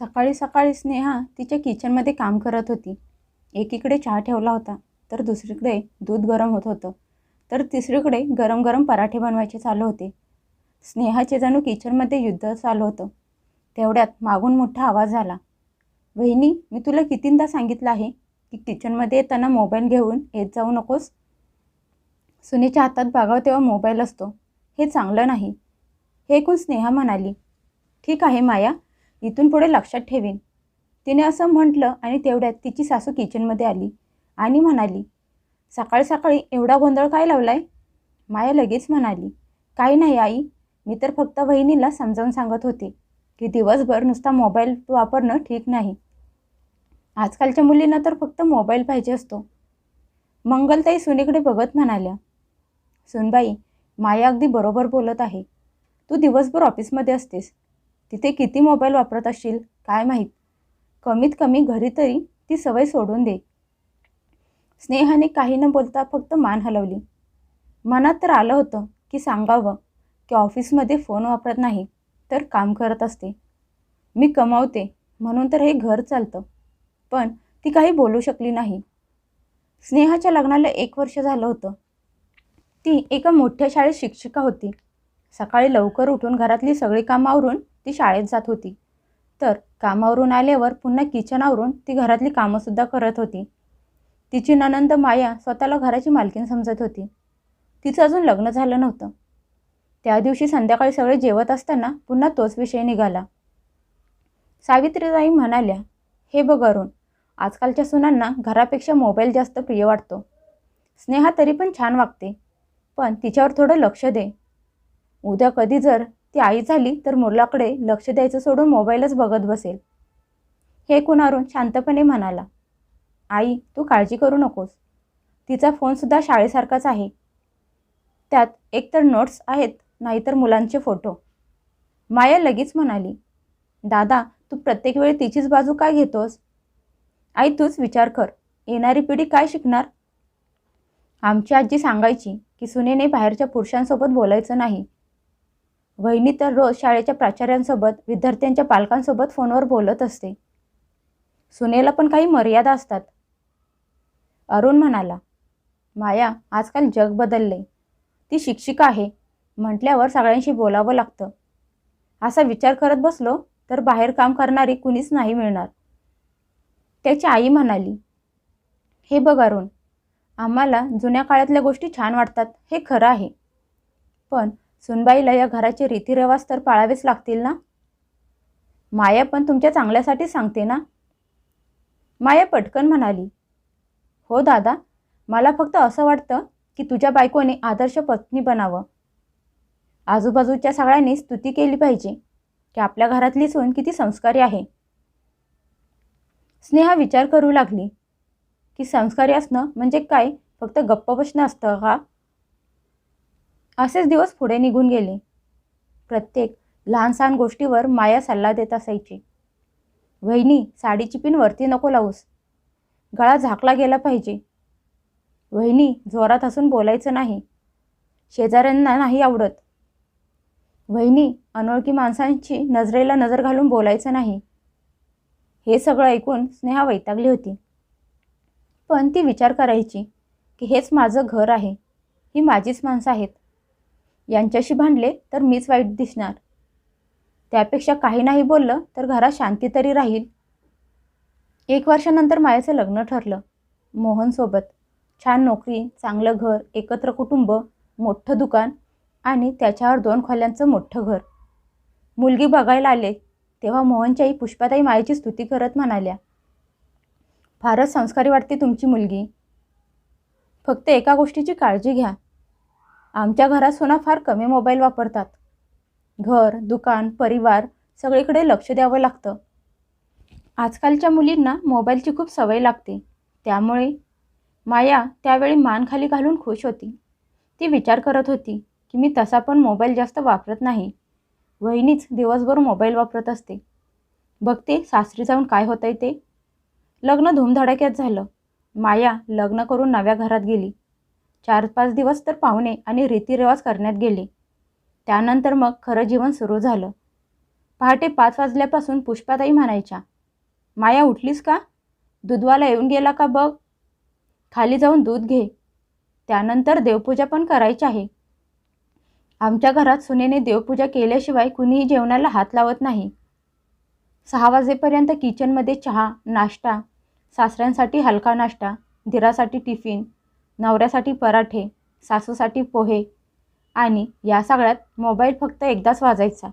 सकाळी सकाळी स्नेहा तिच्या किचनमध्ये काम करत होती. एकीकडे चहा ठेवला होता, तर दुसरीकडे दूध गरम होत होतं, तर तिसरीकडे गरम गरम पराठे बनवायचे चालू होते. स्नेहाचे जणू किचनमध्ये युद्ध चालू होतं. तेवढ्यात मागून मोठा आवाज आला. "वहिनी, मी तुला कितींदा सांगितलं आहे की किचनमध्ये येताना मोबाईल घेऊन येत जाऊ नकोस. सुनेच्या हातात बघावं तेव्हा मोबाईल असतो, हे चांगलं नाही." हे ऐकून स्नेहा म्हणाली, "ठीक आहे माया, इथून पुढे लक्षात ठेवीन." तिने असं म्हटलं आणि तेवढ्यात तिची सासू किचनमध्ये आली आणि म्हणाली, "सकाळी सकाळी एवढा गोंधळ काय लावलाय?" माया लगेच म्हणाली, "काही नाही आई, मी तर फक्त वहिनीला समजावून सांगत होते की दिवसभर नुसता मोबाईल वापरणं ठीक नाही. आजकालच्या मुलींना तर फक्त मोबाईल पाहिजे असतो." मंगलताई सुनेकडे बघत म्हणाल्या, "सुनबाई, माया अगदी बरोबर बोलत आहे. तू दिवसभर ऑफिसमध्ये असतेस, तिथे किती मोबाईल वापरत असशील काय माहीत. कमीत कमी घरी तरी ती सवय सोडून दे." स्नेहाने काही न बोलता फक्त मान हलवली. मनात तर आलं होतं की सांगावं की ऑफिसमध्ये फोन वापरत नाही, तर काम करत असते. मी कमावते म्हणून तर हे घर चालतं. पण ती काही बोलू शकली नाही. स्नेहाच्या लग्नाला 1 वर्ष झालं होतं. ती एका मोठ्या शाळेत शिक्षिका होती. सकाळी लवकर उठून घरातली सगळी कामं आवरून ती शाळेत जात होती. तर कामावरून आल्यावर पुन्हा किचन आवरून ती घरातली कामंसुद्धा करत होती. तिची नणंद माया स्वतःला घराची मालकीण समजत होती. तिचं अजून लग्न झालं नव्हतं. त्या दिवशी संध्याकाळी सगळे जेवत असताना पुन्हा तोच विषय निघाला. सावित्रीताई म्हणाल्या, "हे बघ अरुण, आजकालच्या सुनांना घरापेक्षा मोबाईल जास्त प्रिय वाटतो. स्नेहा तरी पण छान वागते, पण तिच्यावर थोडं लक्ष दे. उद्या कधी जर ती आई झाली तर मुलाकडे लक्ष द्यायचं सोडून मोबाईलच बघत बसेल." हे ऐकून अरुण शांतपणे म्हणाला, "आई, तू काळजी करू नकोस. तिचा फोनसुद्धा शाळेसारखाच आहे. त्यात एकतर नोट्स आहेत, नाहीतर मुलांचे फोटो." माया लगेच म्हणाली, "दादा, तू प्रत्येक वेळी तिचीच बाजू काय घेतोस? आई, तूच विचार कर, येणारी पिढी काय शिकणार? आमची आजी सांगायची की सुनेने बाहेरच्या पुरुषांसोबत बोलायचं नाही. वहिनी तर रोज शाळेच्या प्राचार्यांसोबत, विद्यार्थ्यांच्या पालकांसोबत फोनवर बोलत असते. सुनेला पण काही मर्यादा असतात." अरुण म्हणाला, "माया, आजकाल जग बदलले. ती शिक्षिका आहे म्हटल्यावर सगळ्यांशी बोलावं लागतं. असा विचार करत बसलो तर बाहेर काम करणारी कुणीच नाही मिळणार." त्याची आई म्हणाली, "हे बघ अरुण, आम्हाला जुन्या काळातल्या गोष्टी छान वाटतात हे खरं आहे, पण सुनबाईला या घराचे रीतिरिवाज तर पाळावेच लागतील ना." "माया पण तुमच्या चांगल्यासाठी सांगते ना." माया पटकन म्हणाली, "हो दादा, मला फक्त असं वाटतं की तुझ्या बायकोने आदर्श पत्नी बनावं. आजूबाजूच्या सगळ्यांनी स्तुती केली पाहिजे की आपल्या घरातली सून किती संस्कारी आहे." स्नेहा विचार करू लागली की संस्कारी असणं म्हणजे काय, फक्त गप्प बसणं असतं का? असेच दिवस पुढे निघून गेले. प्रत्येक लहान सहान गोष्टीवर माया सल्ला देत असायची. "वहिनी, साडीची पिन वरती नको लावूस. गळा झाकला गेला पाहिजे. वहिनी, जोरात हसून बोलायचं नाही. शेजाऱ्यांना नाही आवडत. वहिनी, अनोळखी माणसांची नजरेला नजर घालून बोलायचं नाही." हे सगळं ऐकून स्नेहा वैतागली होती. पण ती विचार करायची की हेच माझं घर आहे, ही माझीच माणसं आहेत. यांच्याशी भांडले तर मीच वाईट दिसणार. त्यापेक्षा काही नाही बोललं तर घरात शांती तरी राहील. 1 वर्षानंतर मायाचं लग्न ठरलं. मोहनसोबत. छान नोकरी, चांगलं घर, एकत्र कुटुंब, मोठं दुकान आणि त्याच्यावर 2 खोल्यांचं मोठं घर. मुलगी बघायला आले तेव्हा मोहनची आई पुष्पाताई मायेची स्तुती करत म्हणाल्या, "फारच संस्कारी वाटते तुमची मुलगी. फक्त एका गोष्टीची काळजी घ्या. आमच्या घरात सुना फार कमी मोबाईल वापरतात. घर, दुकान, परिवार सगळीकडे लक्ष द्यावं लागतं." आजकालच्या मुलींना मोबाईलची खूप सवय लागते. त्यामुळे माया त्यावेळी मान खाली घालून खुश होती. ती विचार करत होती की मी तसा पण मोबाईल जास्त वापरत नाही. वहिनीच दिवसभर मोबाईल वापरत असते. बघते सासरी जाऊन काय होतंय ते. लग्न धूमधडाक्यात झालं. माया लग्न करून नव्या घरात गेली. 4-5 दिवस तर पाहुणे आणि रीतिरिवाज करण्यात गेले. त्यानंतर मग खरं जीवन सुरू झालं. पहाटे 5 वाजल्यापासून पुष्पाताई म्हणायच्या, माया उठलीस का? दूधवाला येऊन गेला का बघ. खाली जाऊन दूध घे. त्यानंतर देवपूजा पण करायची आहे. आमच्या घरात सुनेने देवपूजा केल्याशिवाय कुणीही जेवणाला हात लावत नाही. 6 वाजेपर्यंत किचनमध्ये चहा, नाश्ता, सासऱ्यांसाठी हलका नाश्ता, दिरासाठी टिफिन, नवऱ्यासाठी पराठे, सासूसाठी पोहे आणि या सगळ्यात मोबाईल फक्त एकदाच वाजायचा,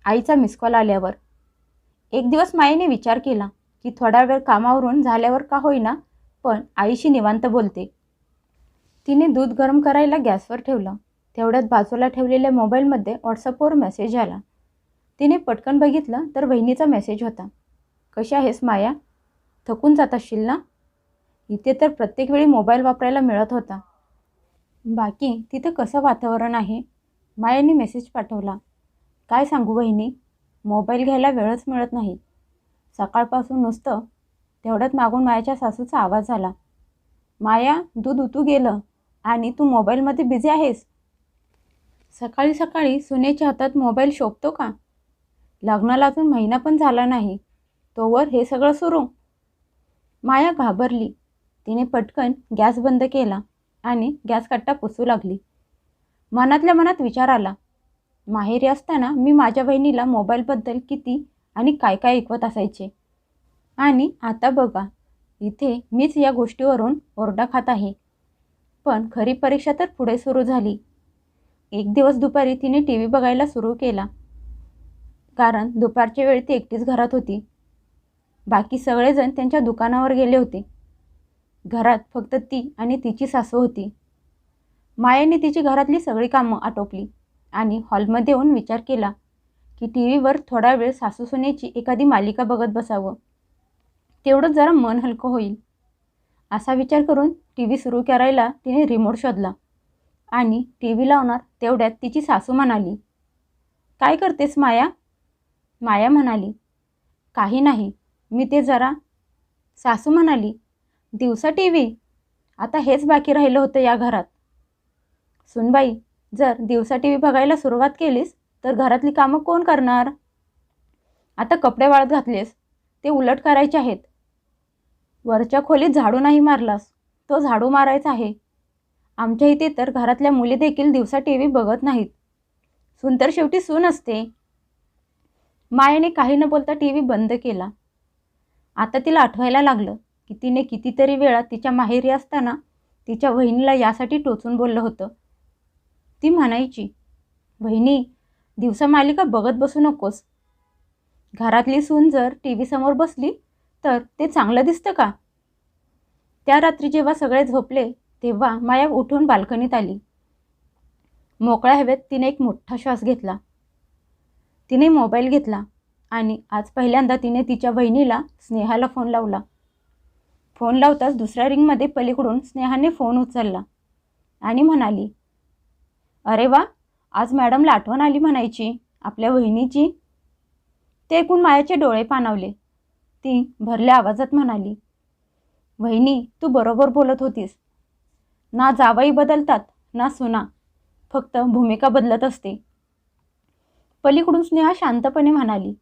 आईचा मिस कॉल आल्यावर. एक दिवस मायेने विचार केला की थोडा वेळ कामावरून झाल्यावर का होईना पण आईशी निवांत बोलते. तिने दूध गरम करायला गॅसवर ठेवलं. तेवढ्यात बाजूला ठेवलेल्या मोबाईलमध्ये व्हॉट्सअपवर मेसेज आला. तिने पटकन बघितलं तर वहिनीचा मेसेज होता. कशी आहेस माया? थकून जात असशील ना? इथे तर प्रत्येक वेळी मोबाईल वापरायला मिळत होता. बाकी तिथे कसं वातावरण आहे? मायाने मेसेज पाठवला. काय सांगू वहिनी, मोबाईल घ्यायला वेळच मिळत नाही. सकाळपासून नुसतं. तेवढ्यात मागून मायाच्या सासूचा आवाज आला. माया, दूध उतू गेलं आणि तू मोबाईलमध्ये बिझी आहेस. सकाळी सकाळी सुनेच्या हातात मोबाईल शोभतो का? लग्नाला अजून महिना पण झाला नाही, तोवर हे सगळं सुरू. माया घाबरली. तिने पटकन गॅस बंद केला आणि गॅस कट्टा पुसू लागली. मनातल्या मनात विचार आला, माहेरी असताना मी माझ्या बहिणीला मोबाईलबद्दल किती आणि काय काय ऐकवत असायचे, आणि आता बघा इथे मीच या गोष्टीवरून ओरडा खात आहे. पण खरी परीक्षा तर पुढे सुरू झाली. एक दिवस दुपारी तिने टी व्ही बघायला सुरू केला. कारण दुपारच्या वेळी ती एकटीच घरात होती. बाकी सगळेजण त्यांच्या दुकानावर गेले होते. घरात फक्त ती आणि तिची सासू होती. मायाने तिची घरातली सगळी कामं आटोपली आणि हॉलमध्ये येऊन विचार केला की टी व्हीवर थोडा वेळ सासू सुनेची एखादी मालिका बघत बसावं, तेवढंच जरा मन हलकं होईल. असा विचार करून टी व्ही सुरू करायला तिने रिमोट शोधला आणि टी व्ही लावणार तेवढ्यात तिची सासू म्हणाली, काय करतेस माया? माया म्हणाली, काही नाही, मी ते जरा. सासू म्हणाली, दिवसा टी व्ही? आता हेच बाकी राहिलं होतं या घरात. सुनबाई, जर दिवसा टी व्ही बघायला सुरुवात केलीस तर घरातली कामं कोण करणार? आता कपडे वाळत घातलेस, ते उलट करायचे आहेत. वरच्या खोलीत झाडू नाही मारलास, तो झाडू मारायचा आहे. आमच्या इथे तर घरातल्या मुली देखील दिवसा टी व्ही बघत नाहीत. सून तर शेवटी सून असते. मायेने काही न बोलता टी व्ही बंद केला. आता तिला आठवायला लागलं की तिने कितीतरी वेळा तिच्या माहेरी असताना तिच्या बहिणीला यासाठी टोचून बोललं होतं. ती म्हणायची, बहिणी, दिवसा मालिका बघत बसू नकोस. घरातली सून जर टी व्ही समोर बसली तर ते चांगलं दिसतं का? त्या रात्री जेव्हा सगळे झोपले तेव्हा माया उठून बाल्कनीत आली. मोकळ्या हवेत तिने एक मोठा श्वास घेतला. तिने मोबाईल घेतला आणि आज पहिल्यांदा तिने तिच्या बहिणीला स्नेहाला फोन लावला. फोन लावताच दुसऱ्या रिंगमध्ये पलीकडून स्नेहाने फोन उचलला आणि म्हणाली, अरे वा, आज मॅडमला आठवण आली म्हणायची आपल्या बहिणीची. ते ऐकून मायाचे डोळे पाणावले. ती भरल्या आवाजात म्हणाली, वहिनी, तू बरोबर बोलत होतीस. ना जावई बदलतात ना सुना, फक्त भूमिका बदलत असते. पलीकडून स्नेहा शांतपणे म्हणाली,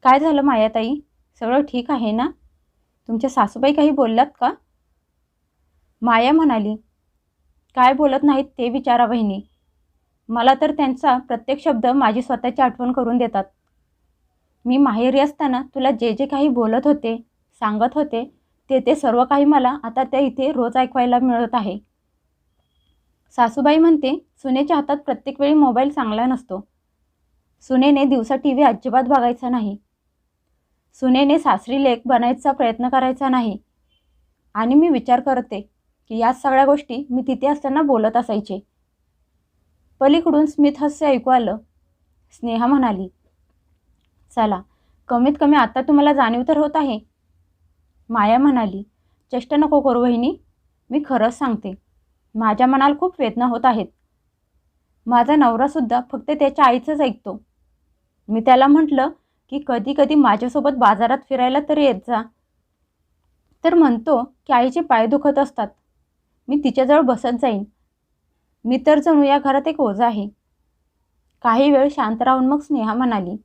काय झालं मायाताई, सगळं ठीक आहे ना? तुमच्या सासूबाई काही बोललात का? माया म्हणाली, काय बोलत नाहीत ते विचारा वहिनी. मला तर त्यांचा प्रत्येक शब्द माझी स्वतःची आठवण करून देतात. मी माहेरी असताना तुला जे जे काही बोलत होते, सांगत होते, ते सर्व काही मला आता त्या इथे रोज ऐकवायला मिळत आहे. सासूबाई म्हणते, सुनेच्या हातात प्रत्येक वेळी मोबाईल चांगला नसतो. सुनेने दिवसा टी व्ही अजिबात बघायचा नाही. सुनेने सासरी लेक बनायचा प्रयत्न करायचा नाही. आणि मी विचार करते की या सगळ्या गोष्टी मी तिथे असताना बोलत असायचे. पलीकडून स्मित हास्य ऐकू आलं. स्नेहा म्हणाली, चला, कमीत कमी आता तुम्हाला जाणीव तर होत आहे. माया म्हणाली, चेष्टा नको करू वहिनी, मी खरंच सांगते, माझ्या मनाला खूप वेदना होत आहेत. माझा नवरासुद्धा फक्त त्याच्या आईचंच ऐकतो. मी त्याला म्हटलं की कधी कधी माझ्यासोबत बाजारात फिरायला तरी येत जा, तर म्हणतो की आईचे पाय दुखत असतात, मी तिच्याजवळ बसत जाईन. मी तर जणू या घरात एक ओझा आहे. काही वेळ शांत राहून मग स्नेहा म्हणाली,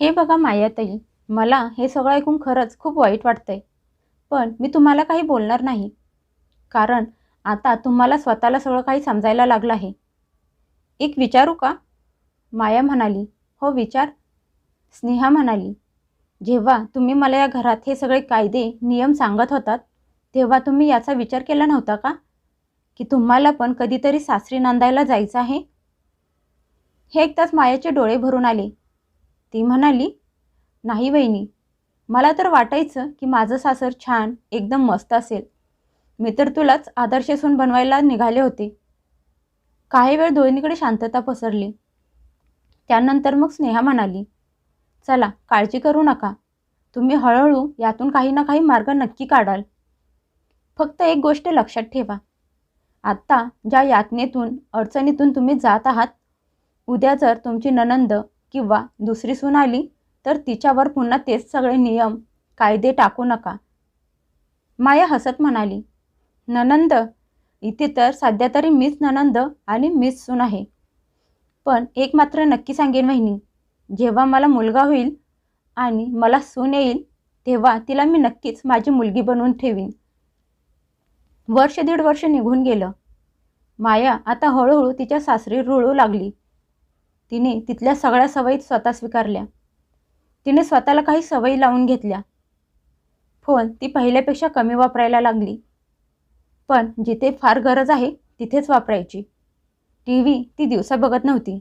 हे बघा मायाताई, मला हे सगळं ऐकून खरंच खूप वाईट वाटतंय. पण मी तुम्हाला काही बोलणार नाही. कारण आता तुम्हाला स्वतःला सगळं काही समजायला लागलं आहे. एक विचारू का? माया म्हणाली. हो विचार. स्नेहा म्हणाली. जेव्हा तुम्ही मला या घरात हे सगळे कायदे नियम सांगत होतात, तेव्हा तुम्ही याचा विचार केला नव्हता का, की तुम्हाला पण कधीतरी सासरी नांदायला जायचं आहे? हे ऐकताच मायाचे डोळे भरून आले. ती म्हणाली, नाही वहिनी, मला तर वाटायचं की माझं सासर छान एकदम मस्त असेल. मी तर तुलाच आदर्श सून बनवायला निघाले होते. काही वेळ दोन्हीकडे शांतता पसरली. त्यानंतर मग स्नेहा म्हणाली, चला काळजी करू नका. तुम्ही हळूहळू यातून काही ना काही मार्ग नक्की काढाल. फक्त एक गोष्ट लक्षात ठेवा. आत्ता ज्या यातनेतून अडचणीतून तुम्ही जात आहात, उद्या जर तुमची नणंद किंवा दुसरी सून आली तर तिच्यावर पुन्हा तेच सगळे नियम कायदे टाकू नका. माया हसत म्हणाली, नणंद? इथे तर सध्या तरी मीच नणंद आणि मीच सून आहे. पण एक मात्र नक्की सांगेन वहिनी, जेव्हा मला मुलगा होईल आणि मला सून येईल तेव्हा तिला मी नक्कीच माझी मुलगी बनवून ठेवीन. वर्ष दीड वर्ष निघून गेलं. माया आता हळूहळू तिच्या सासरी रुळू लागली. तिने तिथल्या सगळ्या सवयी स्वतः स्वीकारल्या. तिने स्वतःला काही सवयी लावून घेतल्या. फोन ती पहिल्यापेक्षा कमी वापरायला लागली. पण जिथे फार गरज आहे तिथेच वापरायची. टी व्ही ती दिवसा बघत नव्हती,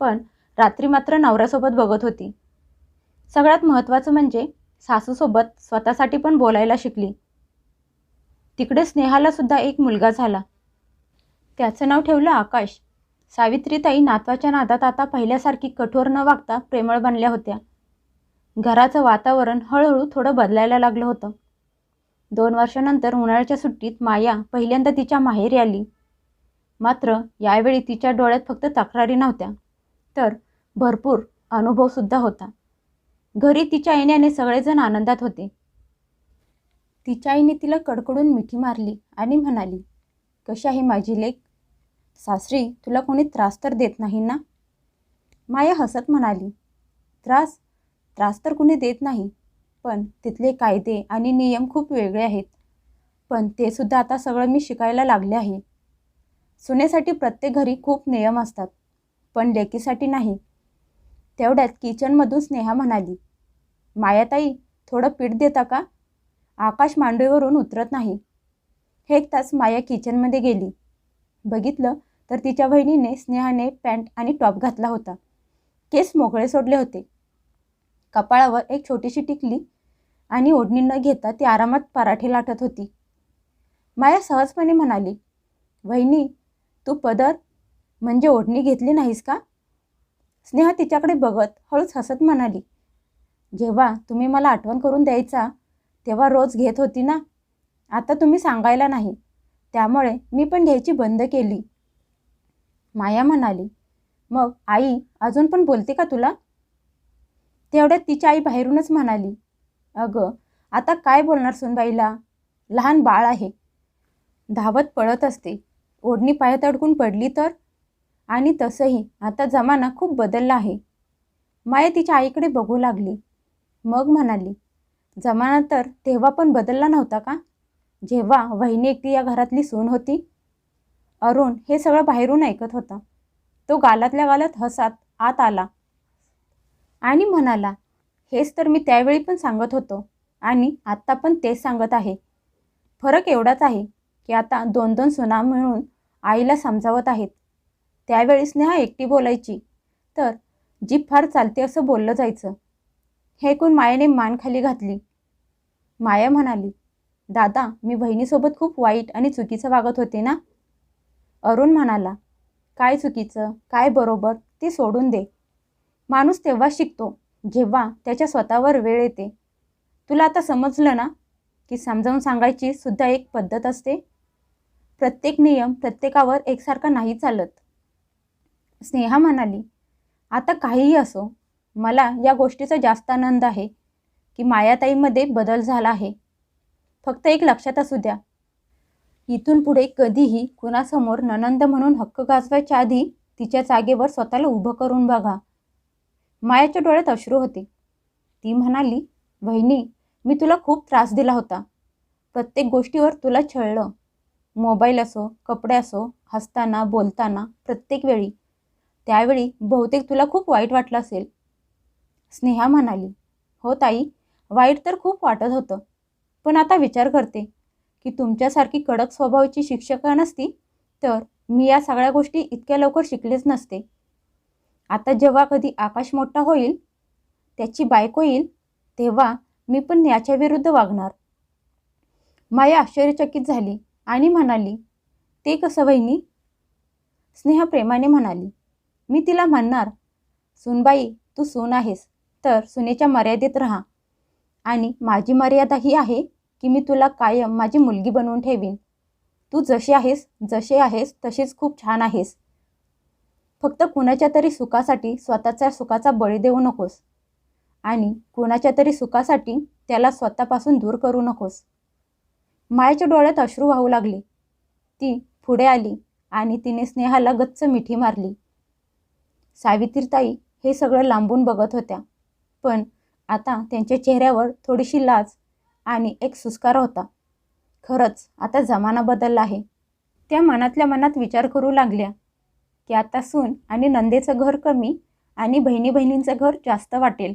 पण रात्री मात्र नवऱ्यासोबत बघत होती. सगळ्यात महत्त्वाचं म्हणजे सासूसोबत स्वतःसाठी पण बोलायला शिकली. तिकडे स्नेहाला सुद्धा एक मुलगा झाला. त्याचं नाव ठेवलं आकाश. सावित्रीताई नातवाच्या नादात आता पहिल्यासारखी कठोर न वागता प्रेमळ बनल्या होत्या. घराचं वातावरण हळूहळू थोडं बदलायला लागलं होतं. 2 वर्षानंतर उन्हाळ्याच्या सुट्टीत माया पहिल्यांदा तिच्या माहेरी आली. मात्र यावेळी तिच्या डोळ्यात फक्त तक्रारी नव्हत्या, तर भरपूर अनुभवसुद्धा होता. घरी तिच्या येण्याने सगळेजण आनंदात होते. तिच्या आईने तिला कडकडून मिठी मारली आणि म्हणाली, कशी आहे माझी लेक? सासरी तुला कोणी त्रास तर देत नाही ना? माया हसत म्हणाली, त्रास त्रास तर कुणी देत नाही, पण तिथले कायदे आणि नियम खूप वेगळे आहेत. पण ते सुद्धा आता सगळं मी शिकायला लागले आहे. सुनेसाठी प्रत्येक घरी खूप नियम असतात, पण लेकीसाठी नाही. तेवढ्यात किचनमधून स्नेहा म्हणाली, मायाताई, थोडं पीठ देता का? आकाश मांडीवरून उतरत नाही. हे ऐकताच माया किचनमध्ये गेली. बघितलं तर तिच्या बहिणीने स्नेहाने पॅन्ट आणि टॉप घातला होता. केस मोकळे सोडले होते. कपाळावर एक छोटीशी टिकली आणि ओढणी न घेता ती आरामात पराठे लाटत होती. माया सहजपणे म्हणाली, वहिनी, तू पदर म्हणजे ओढणी घेतली नाहीस का? स्नेहा तिच्याकडे बघत हळूच हसत म्हणाली, जेव्हा तुम्ही मला आठवण करून द्यायचा तेव्हा रोज घेत होती ना. आता तुम्ही सांगायला नाही, त्यामुळे मी पण घ्यायची बंद केली. माया म्हणाली, मग आई अजून पण बोलते का तुला? तेवढ्यात तिची आई बाहेरूनच म्हणाली, अगं आता काय बोलणार सुनबाईला, लहान बाळ आहे, धावत पळत असते, ओढणी पायात अडकून पडली तर? आणि तसंही आता जमाना खूप बदलला आहे. माया तिच्या आईकडे बघू लागली. मग म्हणाली, जमाना तर तेव्हा पण बदलला नव्हता का, जेव्हा वहिनी एकटी या घरातली सून होती? अरुण हे सगळं बाहेरून ऐकत होता. तो गालातल्या गालात हसत आत आला आणि म्हणाला, हेच तर मी त्यावेळी पण सांगत होतो आणि आत्ता पण तेच सांगत आहे. फरक एवढाच आहे की आता 2-2 सुना मिळून आईला समजावत आहेत. त्यावेळी स्नेहा एकटी बोलायची तर जीभ फार चालते असं बोललं जायचं. हे ऐकून मायाने मान खाली घातली. माया म्हणाली, दादा, मी बहिणीसोबत खूप वाईट आणि चुकीचं वागत होते ना? अरुण म्हणाला, काय चुकीचं काय बरोबर ते सोडून दे. माणूस तेव्हा शिकतो जेव्हा त्याच्या स्वतःवर वेळ येते. तुला आता समजलं ना की समजावून सांगायची सुद्धा एक पद्धत असते. प्रत्येक नियम प्रत्येकावर एकसारखा नाही चालत. स्नेहा म्हणाली, आता काहीही असो, मला या गोष्टीचा जास्त आनंद आहे की मायाताईमध्ये बदल झाला आहे. फक्त एक लक्षात असू द्या, इथून पुढे कधीही कुणासमोर नणंद म्हणून हक्क गाजवायच्या आधी तिच्या जागेवर स्वतःला उभं करून बघा. मायाच्या डोळ्यात अश्रू होते. ती म्हणाली, "वहिनी, मी तुला खूप त्रास दिला होता. प्रत्येक गोष्टीवर तुला छळलं. मोबाईल असो, कपडे असो, हसताना, बोलताना, प्रत्येक वेळी. त्यावेळी बहुतेक तुला खूप वाईट वाटलं असेल." स्नेहा म्हणाली, "हो ताई, वाईट तर खूप वाटत होतं. पण आता विचार करते की तुमच्यासारखी कडक स्वभावाची शिक्षका नसती तर मी या सगळ्या गोष्टी इतक्या लवकर शिकलेच नसते. आता जेव्हा कधी आकाश मोठा होईल, त्याची बायको येईल, तेव्हा मी पण याच्या विरुद्ध वागणार." माया आश्चर्यचकित झाली आणि म्हणाली, "ते कसं वहिनी?" स्नेहा प्रेमाने म्हणाली, "मी तिला म्हणणार, सुनबाई, तू सून आहेस तर सुनेच्या मर्यादेत राहा. आणि माझी मर्यादा ही आहे की मी तुला कायम माझी मुलगी बनवून ठेवीन. तू जसे आहेस तशीच खूप छान आहेस. फक्त कुणाच्या तरी सुखासाठी स्वतःच्या सुखाचा बळी देऊ नकोस आणि कुणाच्या तरी सुखासाठी त्याला स्वतःपासून दूर करू नकोस." मायाच्या डोळ्यात अश्रू वाहू लागले. ती पुढे आली आणि तिने स्नेहाला गच्च मिठी मारली. सावित्रीताई हे सगळं लांबून बघत होत्या, पण आता त्यांच्या चेहऱ्यावर थोडीशी लाज आणि एक सुस्कारा होता. खरंच आता जमाना बदलला आहे. त्या मनातल्या मनात विचार करू लागल्या की आता सून आणि नंदेचं घर कमी आणि बहिणी बहिणींचं घर जास्त वाटेल.